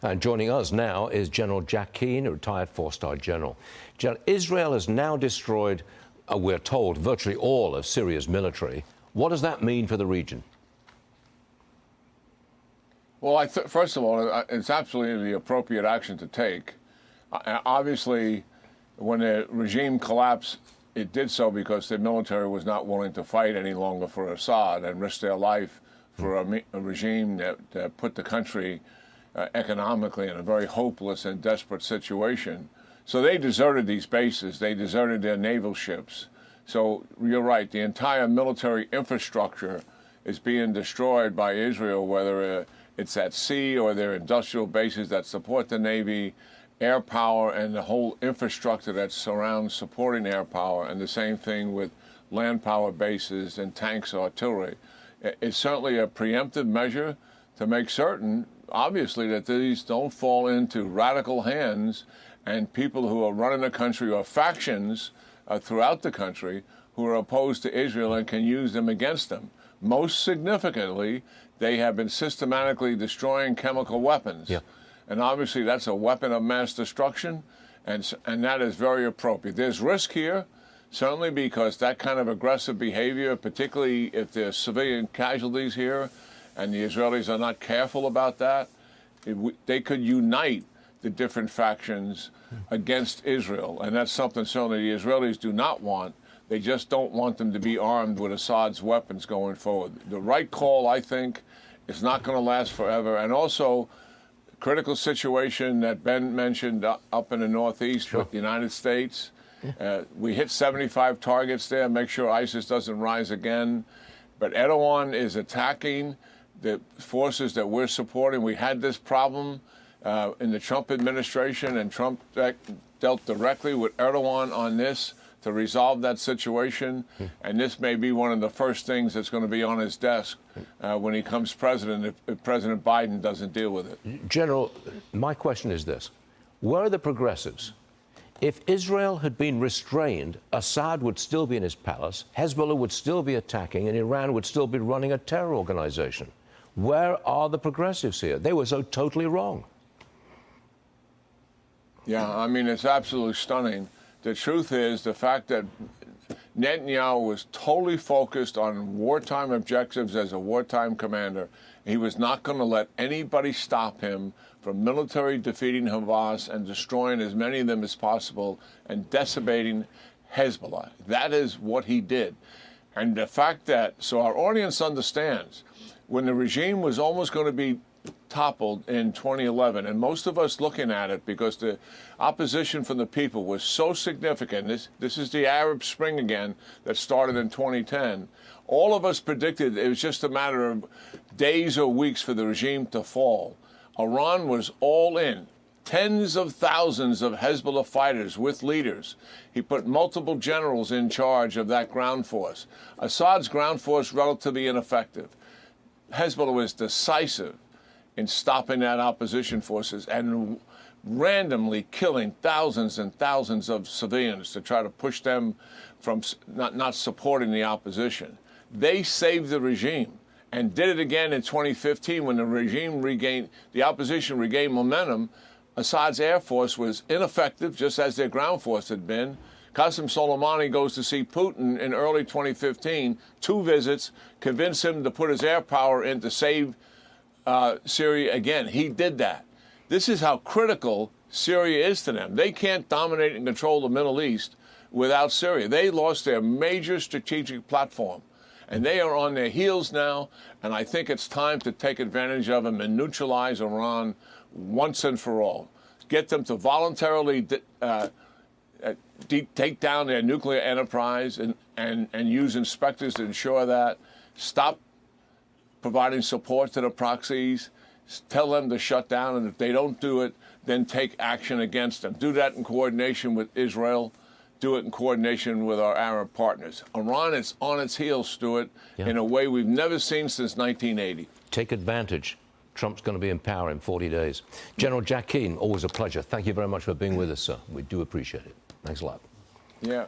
And joining us now is General Jack Keane, a retired four-star general. Israel has now destroyed, we're told, virtually all of Syria's military. What does that mean for the region? Well, first of all, it's absolutely the appropriate action to take. Obviously, when the regime collapsed, it did so because the military was not willing to fight any longer for Assad and risk their life for a regime that put the country economically in a very hopeless and desperate situation. So they deserted these bases. They deserted their naval ships. So you're right, the entire military infrastructure is being destroyed by Israel, whether it's at sea or their industrial bases that support the Navy, air power, and the whole infrastructure that surrounds supporting air power, and the same thing with land power bases and tanks, artillery. It's certainly a preemptive measure to make certain, obviously, that these don't fall into radical hands and people who are running the country or factions throughout the country who are opposed to Israel and can use them against them. Most significantly, they have been systematically destroying chemical weapons. Yeah. And obviously that's a weapon of mass destruction, and that is very appropriate. There's risk here, certainly because that kind of aggressive behavior, particularly if there's civilian casualties here, and the Israelis are not careful about that, they could unite the different factions against Israel. And that's something certainly the Israelis do not want. They just don't want them to be armed with Assad's weapons going forward. The right call, I think, is not going to last forever. And also, critical situation that Ben mentioned up in the Northeast with the United States. We hit 75 targets there, make sure ISIS doesn't rise again. But Erdogan is attacking the forces that we're supporting. We had this problem in the Trump administration, and Trump dealt directly with Erdogan on this to resolve that situation. And this may be one of the first things that's going to be on his desk when he comes president, if President Biden doesn't deal with it. General, my question is this. Where are the progressives? If Israel had been restrained, Assad would still be in his palace, Hezbollah would still be attacking, and Iran would still be running a terror organization. Where are the progressives here? They were so totally wrong. Yeah, I mean, it's absolutely stunning. The truth is the fact that Netanyahu was totally focused on wartime objectives as a wartime commander. He was not going to let anybody stop him from military defeating Hamas and destroying as many of them as possible and decimating Hezbollah. That is what he did. And the fact that, so our audience understands, when the regime was almost going to be toppled in 2011, and most of us looking at it because the opposition from the people was so significant. This is the Arab Spring again that started in 2010. All of us predicted it was just a matter of days or weeks for the regime to fall. Iran was all in. Tens of thousands of Hezbollah fighters with leaders. He put multiple generals in charge of that ground force. Assad's ground force relatively ineffective. Hezbollah was decisive in stopping that opposition forces and randomly killing thousands and thousands of civilians to try to push them from not supporting the opposition. They saved the regime and did it again in 2015 when the opposition regained momentum. Assad's air force was ineffective, just as their ground force had been. Qasem Soleimani goes to see Putin in early 2015, 2 visits, convince him to put his air power in to save Syria again. He did that. This is how critical Syria is to them. They can't dominate and control the Middle East without Syria. They lost their major strategic platform, and they are on their heels now, and I think it's time to take advantage of them and neutralize Iran once and for all. Get them to voluntarily take down their nuclear enterprise and use inspectors to ensure that. Stop providing support to the proxies, tell them to shut down, and if they don't do it, then take action against them. Do that in coordination with Israel. Do it in coordination with our Arab partners. Iran is on its heels, Stuart, in a way we've never seen since 1980. Take advantage. Trump's going to be in power in 40 days. General Jack Keane, always a pleasure. Thank you very much for being with us, sir. We do appreciate it. Thanks a lot. Yeah.